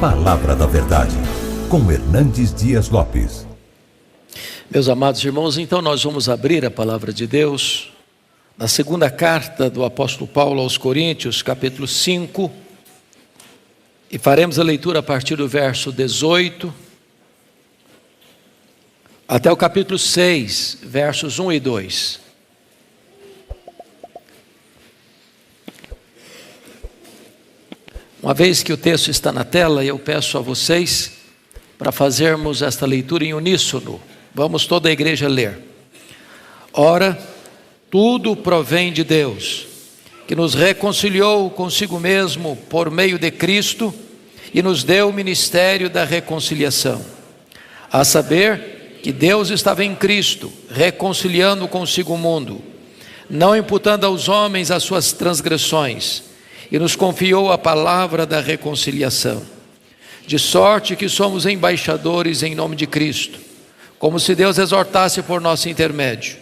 Palavra da Verdade, com Hernandes Dias Lopes. Meus amados irmãos, então nós vamos abrir a Palavra de Deus na segunda carta do apóstolo Paulo aos Coríntios, capítulo 5, e faremos a leitura a partir do verso 18 até o capítulo 6, versos 1 e 2. Uma vez que o texto está na tela, eu peço a vocês para fazermos esta leitura em uníssono. Vamos toda a igreja ler. Ora, tudo provém de Deus, que nos reconciliou consigo mesmo por meio de Cristo e nos deu o ministério da reconciliação. A saber, que Deus estava em Cristo, reconciliando consigo o mundo, não imputando aos homens as suas transgressões, e nos confiou a palavra da reconciliação. De sorte que somos embaixadores em nome de Cristo, como se Deus exortasse por nosso intermédio.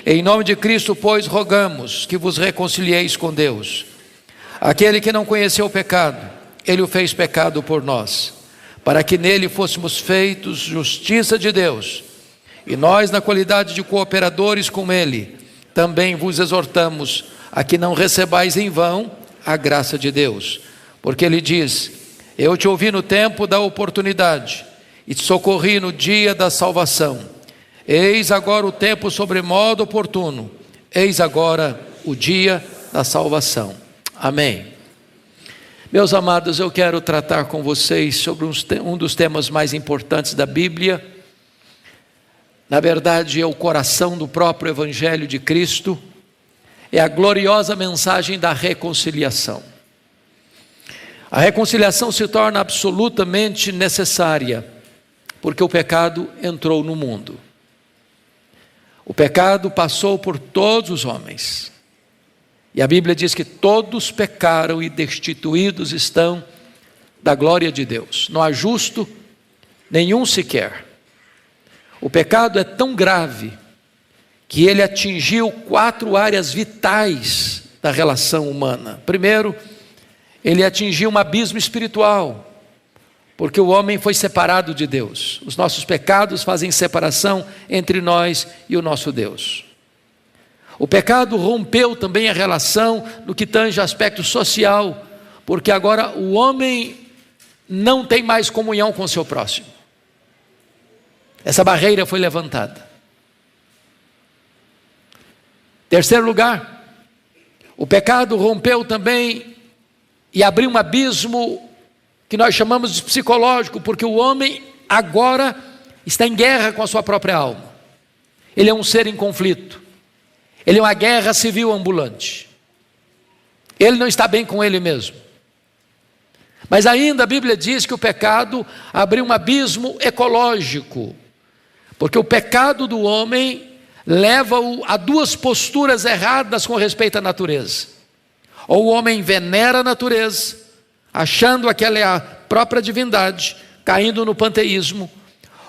Em nome de Cristo, pois, rogamos que vos reconcilieis com Deus. Aquele que não conheceu o pecado, Ele o fez pecado por nós, para que nele fôssemos feitos justiça de Deus. E nós, na qualidade de cooperadores com Ele, também vos exortamos a que não recebais em vão a graça de Deus, porque Ele diz: eu te ouvi no tempo da oportunidade e te socorri no dia da salvação. Eis agora o tempo sobremodo oportuno, eis agora o dia da salvação. Amém. Meus amados, eu quero tratar com vocês sobre um dos temas mais importantes da Bíblia. Na verdade, é o coração do próprio Evangelho de Cristo. É a gloriosa mensagem da reconciliação. A reconciliação se torna absolutamente necessária, porque o pecado entrou no mundo. O pecado passou por todos os homens. E a Bíblia diz que todos pecaram e destituídos estão da glória de Deus. Não há justo nenhum sequer. O pecado é tão grave que ele atingiu 4 áreas vitais da relação humana. Primeiro, ele atingiu um abismo espiritual, porque o homem foi separado de Deus. Os nossos pecados fazem separação entre nós e o nosso Deus. O pecado rompeu também a relação no que tange aspecto social, porque agora o homem não tem mais comunhão com o seu próximo. Essa barreira foi levantada. Terceiro lugar, o pecado rompeu também e abriu um abismo que nós chamamos de psicológico, porque o homem agora está em guerra com a sua própria alma. Ele é um ser em conflito. Ele é uma guerra civil ambulante. Ele não está bem com ele mesmo. Mas ainda a Bíblia diz que o pecado abriu um abismo ecológico, porque o pecado do homem leva-o a 2 posturas erradas com respeito à natureza. Ou o homem venera a natureza, achando que ela é a própria divindade, caindo no panteísmo.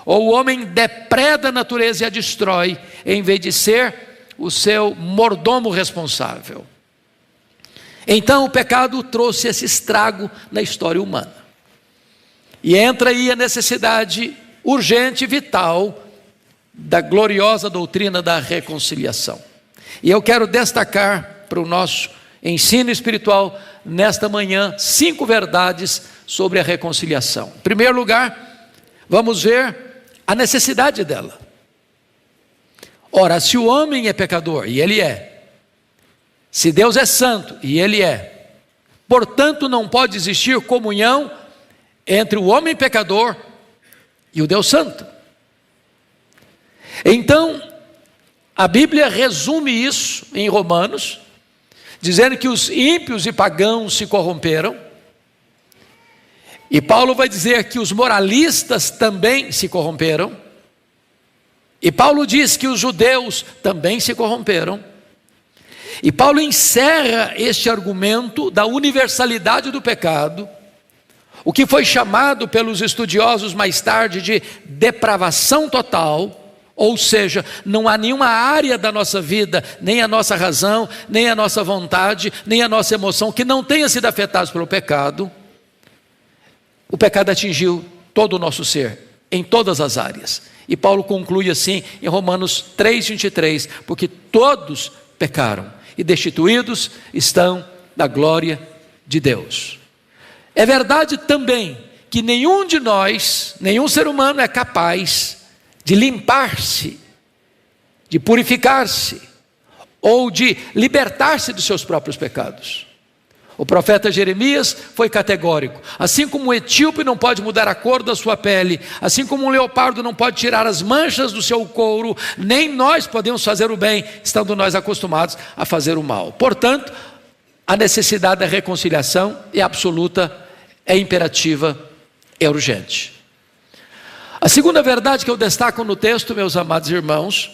Ou o homem depreda a natureza e a destrói, em vez de ser o seu mordomo responsável. Então o pecado trouxe esse estrago na história humana. E entra aí a necessidade urgente e vital da gloriosa doutrina da reconciliação. E eu quero destacar para o nosso ensino espiritual nesta manhã 5 verdades sobre a reconciliação. Em primeiro lugar, vamos ver a necessidade dela. Ora, se o homem é pecador, e ele é, se Deus é santo, e ele é, portanto não pode existir comunhão entre o homem pecador e o Deus santo. Então, a Bíblia resume isso em Romanos, dizendo que os ímpios e pagãos se corromperam. E Paulo vai dizer que os moralistas também se corromperam. E Paulo diz que os judeus também se corromperam. E Paulo encerra este argumento da universalidade do pecado, o que foi chamado pelos estudiosos mais tarde de depravação total. Ou seja, não há nenhuma área da nossa vida, nem a nossa razão, nem a nossa vontade, nem a nossa emoção, que não tenha sido afetada pelo pecado. O pecado atingiu todo o nosso ser, em todas as áreas. E Paulo conclui assim em Romanos 3:23, porque todos pecaram e destituídos estão da glória de Deus. É verdade também que nenhum de nós, nenhum ser humano é capaz de limpar-se, de purificar-se, ou de libertar-se dos seus próprios pecados. O profeta Jeremias foi categórico: assim como um etíope não pode mudar a cor da sua pele, assim como um leopardo não pode tirar as manchas do seu couro, nem nós podemos fazer o bem, estando nós acostumados a fazer o mal. Portanto, a necessidade da reconciliação é absoluta, é imperativa, é urgente. A segunda verdade que eu destaco no texto, meus amados irmãos,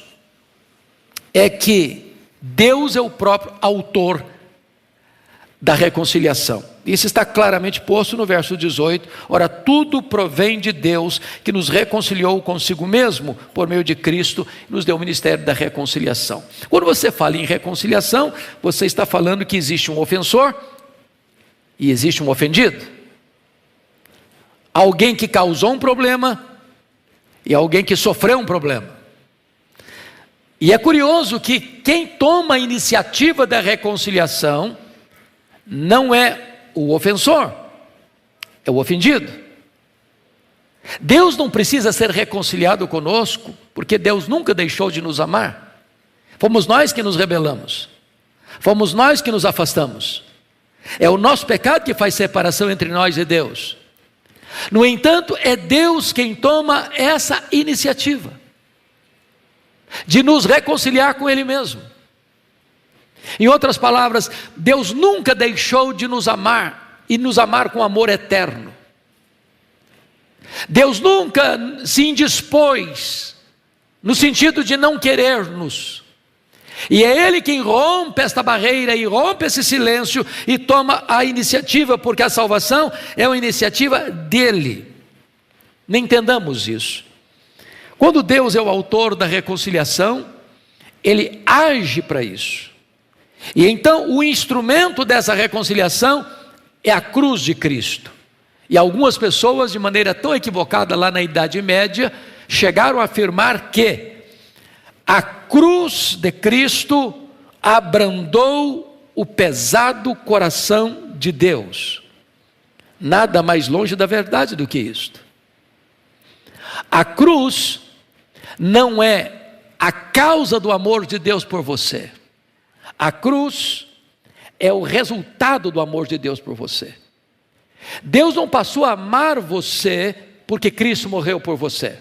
é que Deus é o próprio autor da reconciliação. Isso está claramente posto no verso 18. Ora, tudo provém de Deus, que nos reconciliou consigo mesmo por meio de Cristo e nos deu o ministério da reconciliação. Quando você fala em reconciliação, você está falando que existe um ofensor e existe um ofendido. Alguém que causou um problema e alguém que sofreu um problema. E é curioso que quem toma a iniciativa da reconciliação não é o ofensor, é o ofendido. Deus não precisa ser reconciliado conosco, porque Deus nunca deixou de nos amar. Fomos nós que nos rebelamos, fomos nós que nos afastamos. É o nosso pecado que faz separação entre nós e Deus. No entanto, é Deus quem toma essa iniciativa de nos reconciliar com Ele mesmo. Em outras palavras, Deus nunca deixou de nos amar e nos amar com amor eterno. Deus nunca se indispôs no sentido de não querer-nos. E é Ele quem rompe esta barreira e rompe esse silêncio e toma a iniciativa, porque a salvação é uma iniciativa dEle. Nem entendamos isso. Quando Deus é o autor da reconciliação, Ele age para isso. E então o instrumento dessa reconciliação é a cruz de Cristo. E algumas pessoas, de maneira tão equivocada lá na Idade Média, chegaram a afirmar que a cruz de Cristo abrandou o pesado coração de Deus. Nada mais longe da verdade do que isto. A cruz não é a causa do amor de Deus por você. A cruz é o resultado do amor de Deus por você. Deus não passou a amar você porque Cristo morreu por você.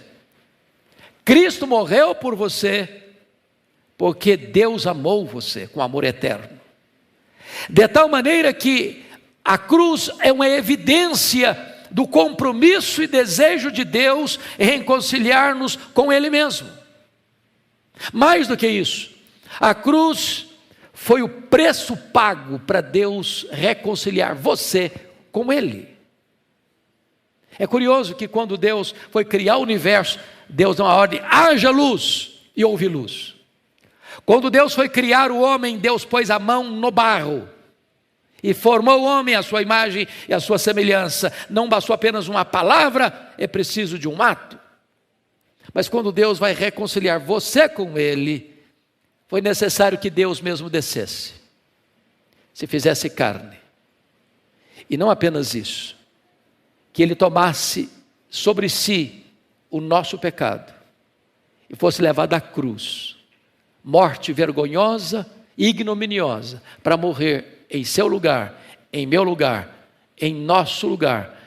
Cristo morreu por você porque Deus amou você com amor eterno. De tal maneira que a cruz é uma evidência do compromisso e desejo de Deus em reconciliar-nos com Ele mesmo. Mais do que isso, a cruz foi o preço pago para Deus reconciliar você com Ele. É curioso que quando Deus foi criar o universo, Deus deu uma ordem: haja luz, e houve luz. Quando Deus foi criar o homem, Deus pôs a mão no barro e formou o homem à sua imagem e à sua semelhança. Não bastou apenas uma palavra, é preciso de um ato. Mas quando Deus vai reconciliar você com Ele, foi necessário que Deus mesmo descesse, se fizesse carne. E não apenas isso, que Ele tomasse sobre si o nosso pecado e fosse levado à cruz, morte vergonhosa e ignominiosa, para morrer em seu lugar, em meu lugar, em nosso lugar,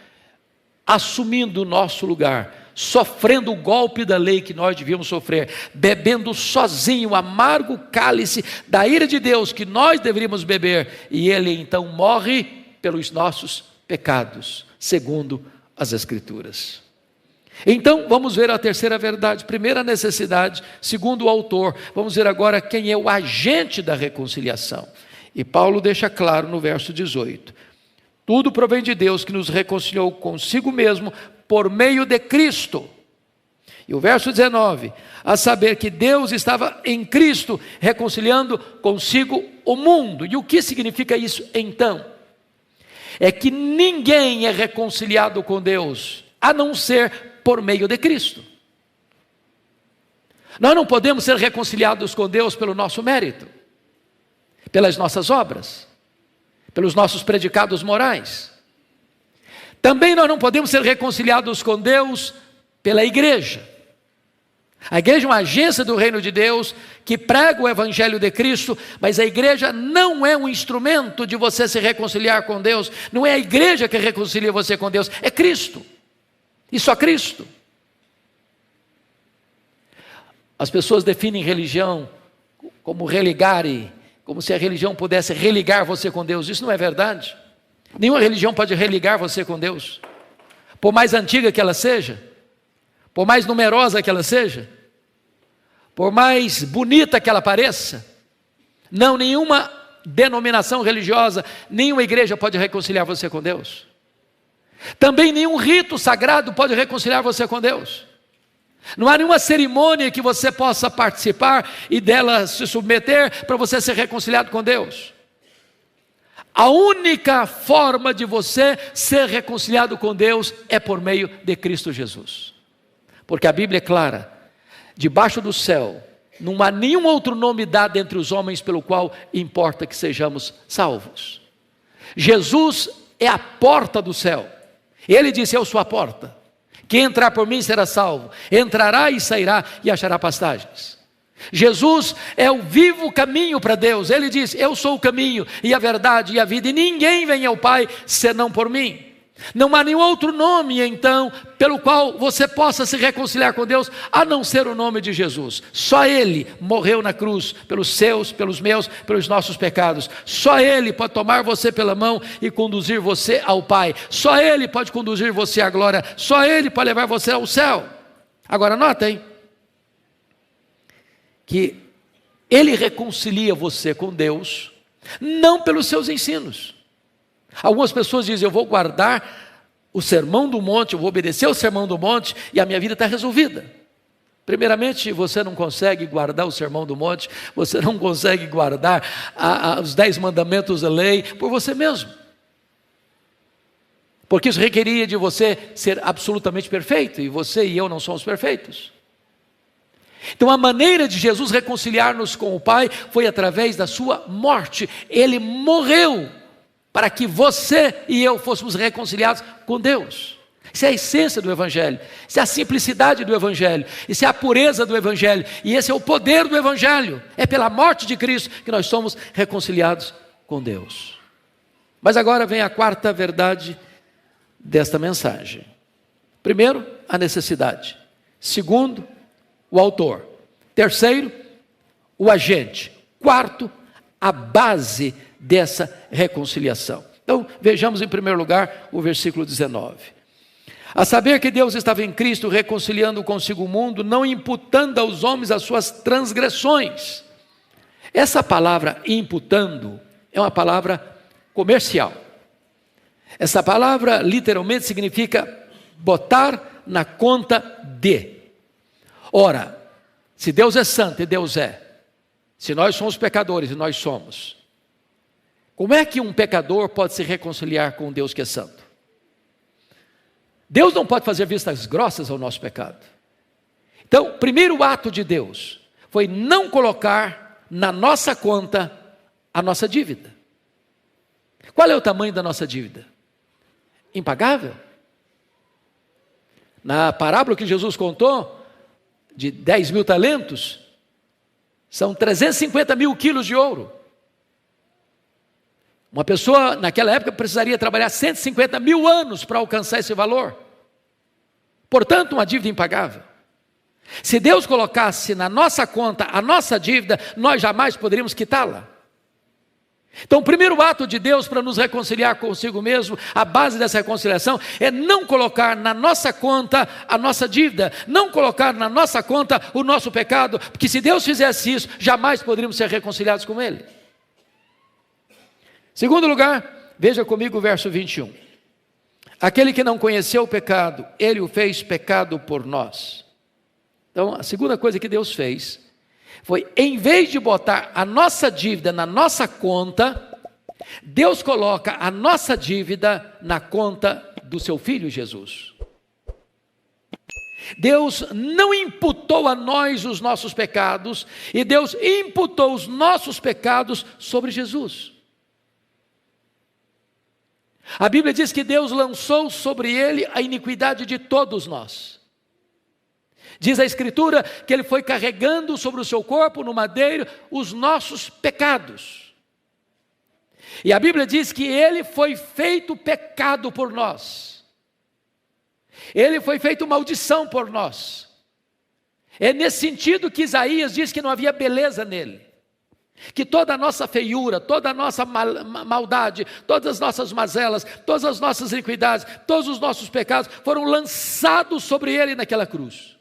assumindo o nosso lugar, sofrendo o golpe da lei que nós devíamos sofrer, bebendo sozinho o amargo cálice da ira de Deus que nós deveríamos beber, e Ele então morre pelos nossos pecados, segundo as Escrituras. Então vamos ver a terceira verdade. Primeira necessidade, segundo o autor. Vamos ver agora quem é o agente da reconciliação. E Paulo deixa claro no verso 18: tudo provém de Deus, que nos reconciliou consigo mesmo por meio de Cristo. E o verso 19: a saber que Deus estava em Cristo reconciliando consigo o mundo. E o que significa isso então? é que ninguém é reconciliado com Deus, a não ser por meio de Cristo. Nós não podemos ser reconciliados com Deus pelo nosso mérito, pelas nossas obras, pelos nossos predicados morais. Também nós não podemos ser reconciliados com Deus pela igreja. A igreja é uma agência do reino de Deus que prega o evangelho de Cristo, mas a igreja não é um instrumento de você se reconciliar com Deus. Não é a igreja que reconcilia você com Deus, é Cristo. E só Cristo. As pessoas definem religião como religare, como se a religião pudesse religar você com Deus. Isso não é verdade. Nenhuma religião pode religar você com Deus. Por mais antiga que ela seja, por mais numerosa que ela seja, por mais bonita que ela pareça, não, nenhuma denominação religiosa, nenhuma igreja pode reconciliar você com Deus. Também nenhum rito sagrado pode reconciliar você com Deus. Não há nenhuma cerimônia que você possa participar e dela se submeter para você ser reconciliado com Deus. A única forma de você ser reconciliado com Deus é por meio de Cristo Jesus. Porque a Bíblia é clara, debaixo do céu, não há nenhum outro nome dado entre os homens pelo qual importa que sejamos salvos. Jesus é a porta do céu. Ele disse: eu sou a porta. Quem entrar por mim será salvo. Entrará e sairá e achará pastagens. Jesus é o vivo caminho para Deus. Ele diz: eu sou o caminho e a verdade e a vida, e ninguém vem ao Pai senão por mim. Não há nenhum outro nome, então, pelo qual você possa se reconciliar com Deus, a não ser o nome de Jesus. Só Ele morreu na cruz, pelos seus, pelos meus, pelos nossos pecados. Só Ele pode tomar você pela mão e conduzir você ao Pai. Só Ele pode conduzir você à glória. Só Ele pode levar você ao céu. Agora notem que Ele reconcilia você com Deus, não pelos seus ensinos. Algumas pessoas dizem: eu vou guardar o sermão do monte, eu vou obedecer o sermão do monte e a minha vida está resolvida. Primeiramente, você não consegue guardar o sermão do monte, você não consegue guardar os 10 mandamentos da lei por você mesmo. Porque isso requeria de você ser absolutamente perfeito, e você e eu não somos perfeitos. Então a maneira de Jesus reconciliar-nos com o Pai foi através da sua morte. Ele morreu para que você e eu fôssemos reconciliados com Deus. Isso é a essência do Evangelho, isso é a simplicidade do Evangelho, isso é a pureza do Evangelho, e esse é o poder do Evangelho. É pela morte de Cristo que nós somos reconciliados com Deus. Mas agora vem a quarta verdade desta mensagem. Primeiro, a necessidade. Segundo, o autor. Terceiro, o agente. Quarto, a base dessa reconciliação. Então, vejamos em primeiro lugar o versículo 19. A saber que Deus estava em Cristo reconciliando consigo o mundo, não imputando aos homens as suas transgressões. Essa palavra imputando é uma palavra comercial. Essa palavra literalmente significa botar na conta de. Ora, se Deus é santo, e Deus é, se nós somos pecadores, e nós somos, como é que um pecador pode se reconciliar com Deus que é santo? Deus não pode fazer vistas grossas ao nosso pecado. Então, o primeiro ato de Deus foi não colocar na nossa conta a nossa dívida. Qual é o tamanho da nossa dívida? Impagável. Na parábola que Jesus contou, de 10 mil talentos, são 350 mil quilos de ouro. Uma pessoa naquela época precisaria trabalhar 150 mil anos para alcançar esse valor. Portanto, uma dívida impagável. Se Deus colocasse na nossa conta a nossa dívida, nós jamais poderíamos quitá-la. Então, o primeiro ato de Deus para nos reconciliar consigo mesmo, a base dessa reconciliação, é não colocar na nossa conta a nossa dívida, não colocar na nossa conta o nosso pecado, porque se Deus fizesse isso, jamais poderíamos ser reconciliados com Ele. Segundo lugar, veja comigo o verso 21. Aquele que não conheceu o pecado, Ele o fez pecado por nós. Então, a segunda coisa que Deus fez foi, em vez de botar a nossa dívida na nossa conta, Deus coloca a nossa dívida na conta do seu Filho Jesus. Deus não imputou a nós os nossos pecados, e Deus imputou os nossos pecados sobre Jesus. A Bíblia diz que Deus lançou sobre ele a iniquidade de todos nós. Diz a Escritura que ele foi carregando sobre o seu corpo no madeiro os nossos pecados. E a Bíblia diz que ele foi feito pecado por nós. Ele foi feito maldição por nós. É nesse sentido que Isaías diz que não havia beleza nele. Que toda a nossa feiura, toda a nossa maldade, todas as nossas mazelas, todas as nossas iniquidades, todos os nossos pecados foram lançados sobre ele naquela cruz.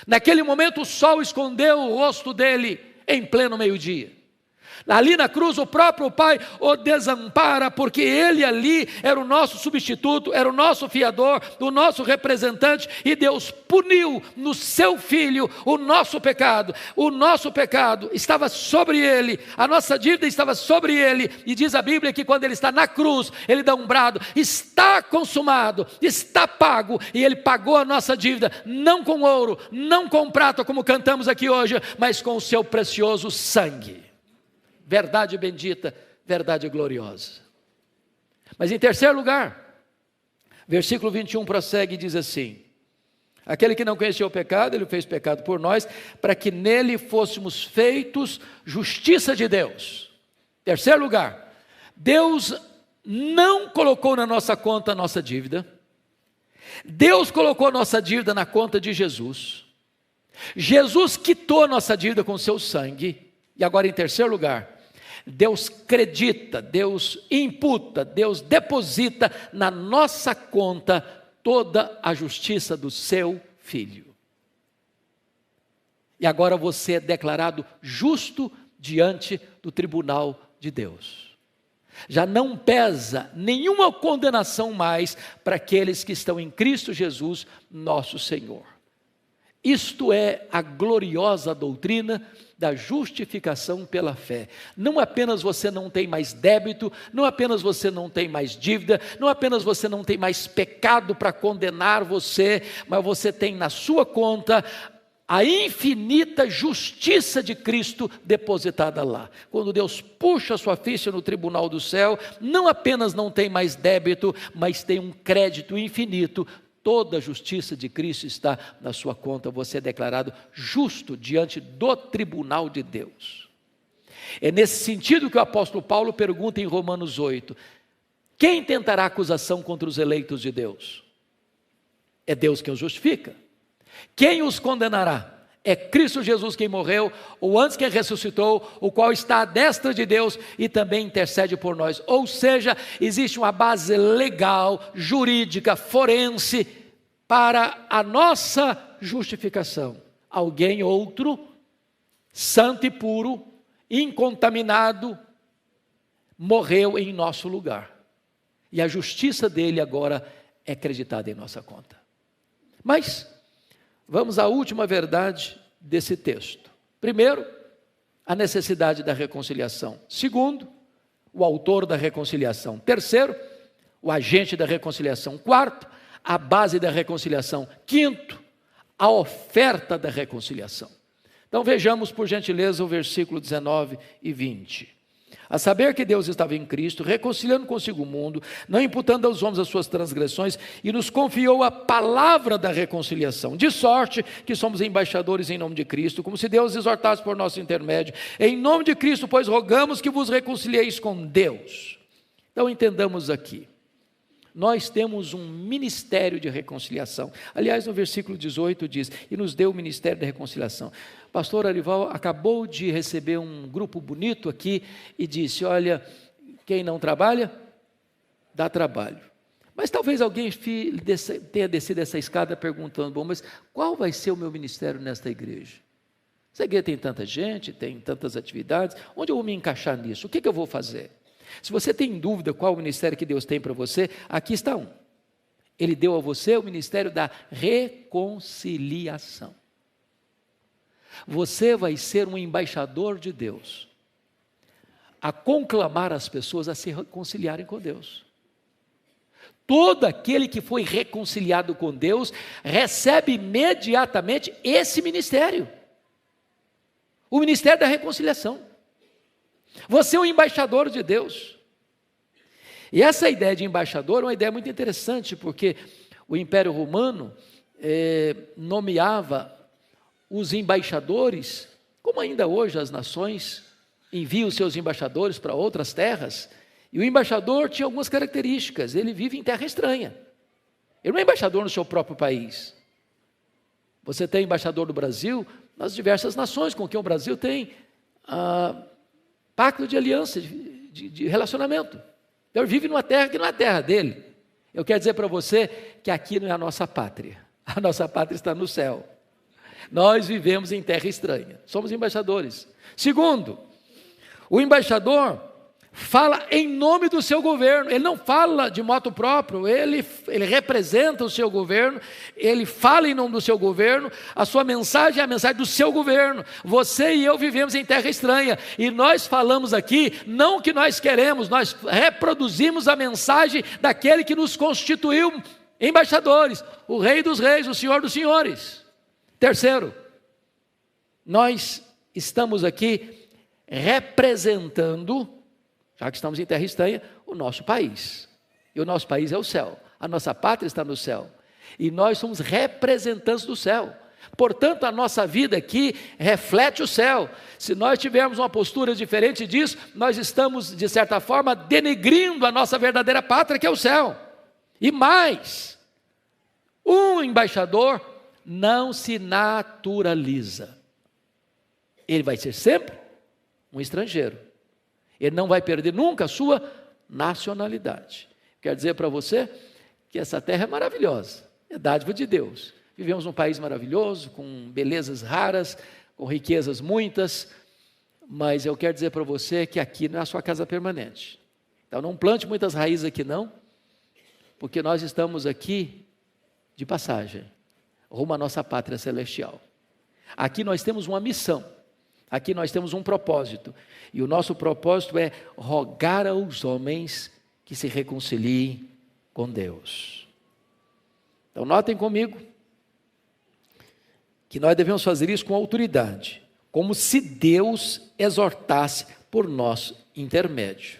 Naquele momento o sol escondeu o rosto dele em pleno meio-dia. Ali na cruz o próprio Pai o desampara, porque ele ali era o nosso substituto, era o nosso fiador, o nosso representante, e Deus puniu no seu Filho o nosso pecado. O nosso pecado estava sobre ele, a nossa dívida estava sobre ele, e diz a Bíblia que quando ele está na cruz, ele dá um brado: está consumado, está pago, e ele pagou a nossa dívida, não com ouro, não com prata, como cantamos aqui hoje, mas com o seu precioso sangue. Verdade bendita, verdade gloriosa. Mas em terceiro lugar, versículo 21 prossegue e diz assim: aquele que não conhecia o pecado, ele fez pecado por nós, para que nele fôssemos feitos justiça de Deus. Terceiro lugar, Deus não colocou na nossa conta a nossa dívida. Deus colocou a nossa dívida na conta de Jesus. Jesus quitou a nossa dívida com o seu sangue. E agora em terceiro lugar, Deus credita, Deus imputa, Deus deposita na nossa conta toda a justiça do seu Filho. E agora você é declarado justo diante do tribunal de Deus. Já não pesa nenhuma condenação mais para aqueles que estão em Cristo Jesus, nosso Senhor. Isto é a gloriosa doutrina da justificação pela fé. Não apenas você não tem mais débito, não apenas você não tem mais dívida, não apenas você não tem mais pecado para condenar você, mas você tem na sua conta a infinita justiça de Cristo depositada lá. Quando Deus puxa a sua ficha no tribunal do céu, não apenas não tem mais débito, mas tem um crédito infinito. Toda a justiça de Cristo está na sua conta. Você é declarado justo diante do tribunal de Deus. É nesse sentido que o apóstolo Paulo pergunta em Romanos 8: quem tentará acusação contra os eleitos de Deus? É Deus quem os justifica. Quem os condenará? É Cristo Jesus quem morreu, ou antes quem ressuscitou, o qual está à destra de Deus e também intercede por nós. Ou seja, existe uma base legal, jurídica, forense para a nossa justificação. Alguém outro, santo e puro, incontaminado, morreu em nosso lugar. E a justiça dele agora é acreditada em nossa conta. Mas vamos à última verdade desse texto. Primeiro, a necessidade da reconciliação. Segundo, o autor da reconciliação. Terceiro, o agente da reconciliação. Quarto, a base da reconciliação. Quinto, a oferta da reconciliação. Então vejamos, por gentileza, o versículo 19 e 20. A saber que Deus estava em Cristo, reconciliando consigo o mundo, não imputando aos homens as suas transgressões, e nos confiou a palavra da reconciliação, de sorte que somos embaixadores em nome de Cristo, como se Deus exortasse por nosso intermédio. Em nome de Cristo, pois, rogamos que vos reconcilieis com Deus. Então entendamos aqui, nós temos um ministério de reconciliação. Aliás, no versículo 18 diz: e nos deu o ministério da reconciliação. Pastor Arival acabou de receber um grupo bonito aqui e disse: olha, quem não trabalha, dá trabalho. Mas talvez alguém tenha descido essa escada perguntando: bom, mas qual vai ser o meu ministério nesta igreja? Essa igreja tem tanta gente, tem tantas atividades, onde eu vou me encaixar nisso? O que eu vou fazer? Se você tem dúvida qual o ministério que Deus tem para você, aqui está um. Ele deu a você o ministério da reconciliação. Você vai ser um embaixador de Deus. a conclamar as pessoas a se reconciliarem com Deus. Todo aquele que foi reconciliado com Deus recebe imediatamente esse ministério, o ministério da reconciliação. Você é um embaixador de Deus. E essa ideia de embaixador é uma ideia muito interessante, porque o Império Romano nomeava os embaixadores, como ainda hoje as nações enviam seus embaixadores para outras terras, e o embaixador tinha algumas características. Ele vive em terra estranha, ele não é embaixador no seu próprio país. Você tem embaixador do Brasil nas diversas nações com quem o Brasil tem pacto de aliança, de relacionamento. Então ele vive numa terra que não é a terra dele. Eu quero dizer para você que aqui não é a nossa pátria, a nossa pátria está no céu. Nós vivemos em terra estranha, somos embaixadores. Segundo, o embaixador fala em nome do seu governo, ele não fala de moto próprio, ele representa o seu governo, ele fala em nome do seu governo, a sua mensagem é a mensagem do seu governo. Você e eu vivemos em terra estranha, e nós falamos aqui, não o que nós queremos, nós reproduzimos a mensagem daquele que nos constituiu embaixadores, o Rei dos Reis, o Senhor dos Senhores. Terceiro, nós estamos aqui representando, já que estamos em terra estranha, o nosso país. E o nosso país é o céu. A nossa pátria está no céu. E nós somos representantes do céu. Portanto, a nossa vida aqui reflete o céu. Se nós tivermos uma postura diferente disso, nós estamos, de certa forma, denegrindo a nossa verdadeira pátria, que é o céu. E mais, um embaixador não se naturaliza. Ele vai ser sempre um estrangeiro. Ele não vai perder nunca a sua nacionalidade. Quero dizer para você que essa terra é maravilhosa, é dádiva de Deus. Vivemos num país maravilhoso, com belezas raras, com riquezas muitas, mas eu quero dizer para você que aqui não é a sua casa permanente. Então não plante muitas raízes aqui não, porque nós estamos aqui de passagem, rumo à nossa pátria celestial. Aqui nós temos uma missão. Aqui nós temos um propósito, e o nosso propósito é rogar aos homens que se reconciliem com Deus. Então notem comigo, que nós devemos fazer isso com autoridade, como se Deus exortasse por nosso intermédio.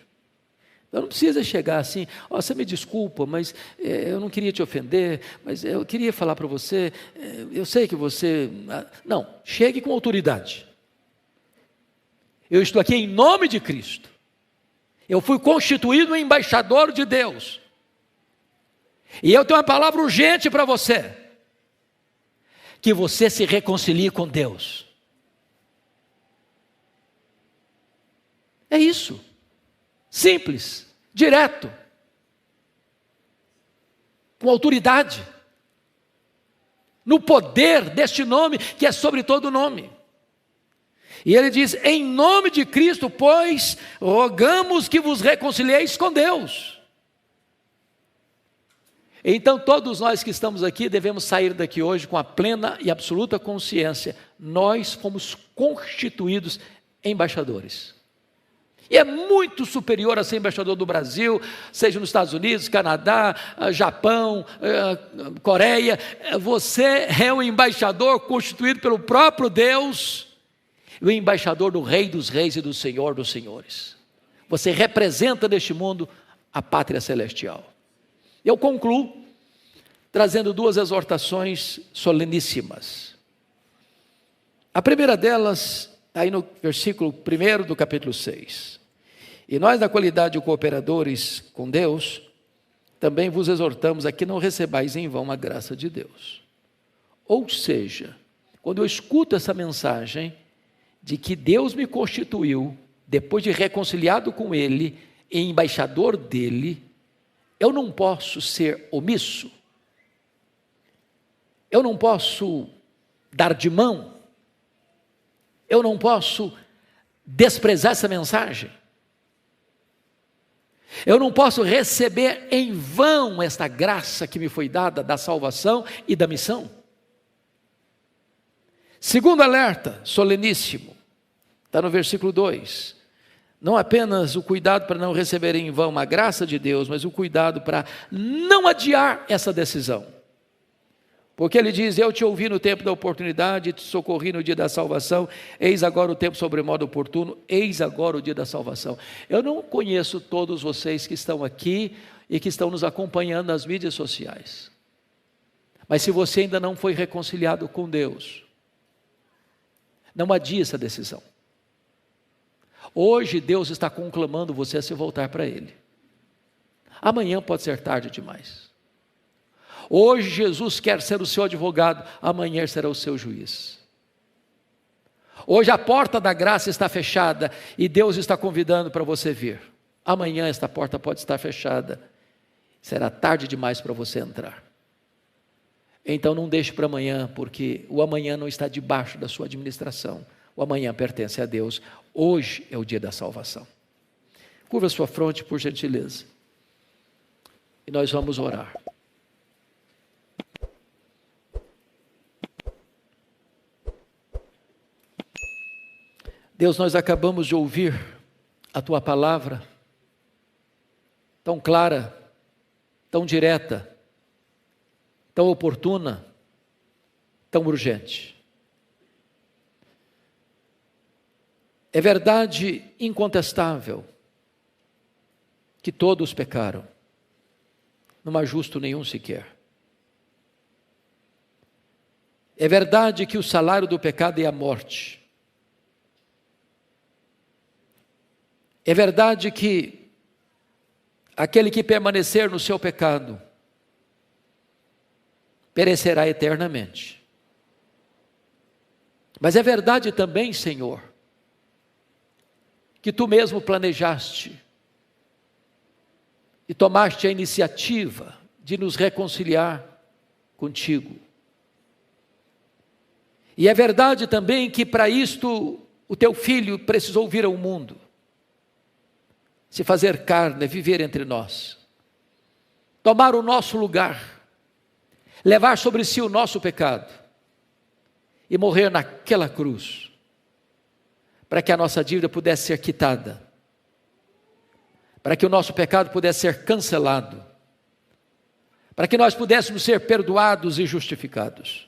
Então não precisa chegar assim, você me desculpa, mas eu não queria te ofender, mas eu queria falar para você, eu sei que você... Não, chegue com autoridade. Eu estou aqui em nome de Cristo. Eu fui constituído embaixador de Deus. E eu tenho uma palavra urgente para você. Que você se reconcilie com Deus. É isso. Simples, direto. Com autoridade. No poder deste nome que é sobre todo nome. E ele diz, em nome de Cristo, pois, rogamos que vos reconcilieis com Deus. Então todos nós que estamos aqui devemos sair daqui hoje com a plena e absoluta consciência, nós fomos constituídos embaixadores. E é muito superior a ser embaixador do Brasil, seja nos Estados Unidos, Canadá, Japão, Coreia. Você é um embaixador constituído pelo próprio Deus, o embaixador do Rei dos Reis e do Senhor dos Senhores. Você representa neste mundo a pátria celestial. Eu concluo trazendo duas exortações soleníssimas. A primeira delas está aí no versículo 1 do capítulo 6. E nós, na qualidade de cooperadores com Deus, também vos exortamos a que não recebais em vão a graça de Deus. Ou seja, quando eu escuto essa mensagem de que Deus me constituiu, depois de reconciliado com Ele, embaixador dEle, eu não posso ser omisso, eu não posso dar de mão, eu não posso desprezar essa mensagem, eu não posso receber em vão esta graça que me foi dada da salvação e da missão. Segundo alerta, soleníssimo, está no versículo 2. Não apenas o cuidado para não receber em vão a graça de Deus, mas o cuidado para não adiar essa decisão. Porque ele diz: eu te ouvi no tempo da oportunidade, te socorri no dia da salvação, eis agora o tempo sobremodo oportuno, eis agora o dia da salvação. Eu não conheço todos vocês que estão aqui e que estão nos acompanhando nas mídias sociais. Mas se você ainda não foi reconciliado com Deus, não adie essa decisão. Hoje Deus está conclamando você a se voltar para Ele. Amanhã pode ser tarde demais. Hoje Jesus quer ser o seu advogado, amanhã será o seu juiz. Hoje a porta da graça está fechada e Deus está convidando para você vir. Amanhã esta porta pode estar fechada, será tarde demais para você entrar. Então não deixe para amanhã, porque o amanhã não está debaixo da sua administração. O amanhã pertence a Deus. Hoje é o dia da salvação. Curva sua fronte, por gentileza. E nós vamos orar. Deus, nós acabamos de ouvir a Tua palavra, tão clara, tão direta, tão oportuna, tão urgente. É verdade incontestável que todos pecaram, não há justo nenhum sequer. É verdade que o salário do pecado é a morte. É verdade que aquele que permanecer no seu pecado perecerá eternamente. Mas é verdade também, Senhor, que Tu mesmo planejaste e tomaste a iniciativa de nos reconciliar contigo. E é verdade também que para isto o Teu Filho precisou vir ao mundo, se fazer carne, viver entre nós, tomar o nosso lugar, levar sobre si o nosso pecado e morrer naquela cruz, para que a nossa dívida pudesse ser quitada, para que o nosso pecado pudesse ser cancelado, para que nós pudéssemos ser perdoados e justificados.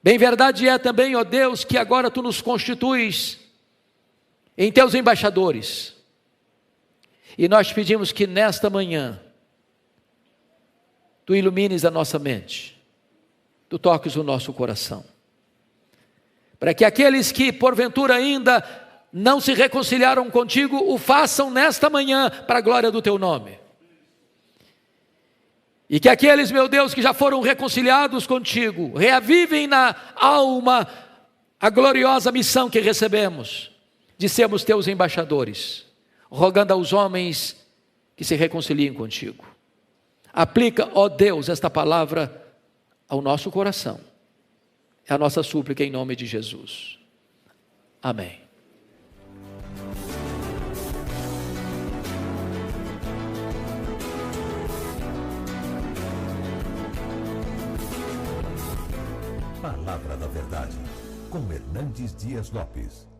Bem verdade é também, ó Deus, que agora Tu nos constituis em Teus embaixadores, e nós te pedimos que nesta manhã Tu ilumines a nossa mente, Tu toques o nosso coração, para que aqueles que porventura ainda não se reconciliaram contigo, o façam nesta manhã para a glória do Teu nome. E que aqueles, meu Deus, que já foram reconciliados contigo, reavivem na alma a gloriosa missão que recebemos, de sermos Teus embaixadores, rogando aos homens que se reconciliem contigo. Aplica, ó Deus, esta palavra ao nosso coração. É a nossa súplica em nome de Jesus. Amém. Palavra da Verdade, com Hernandes Dias Lopes.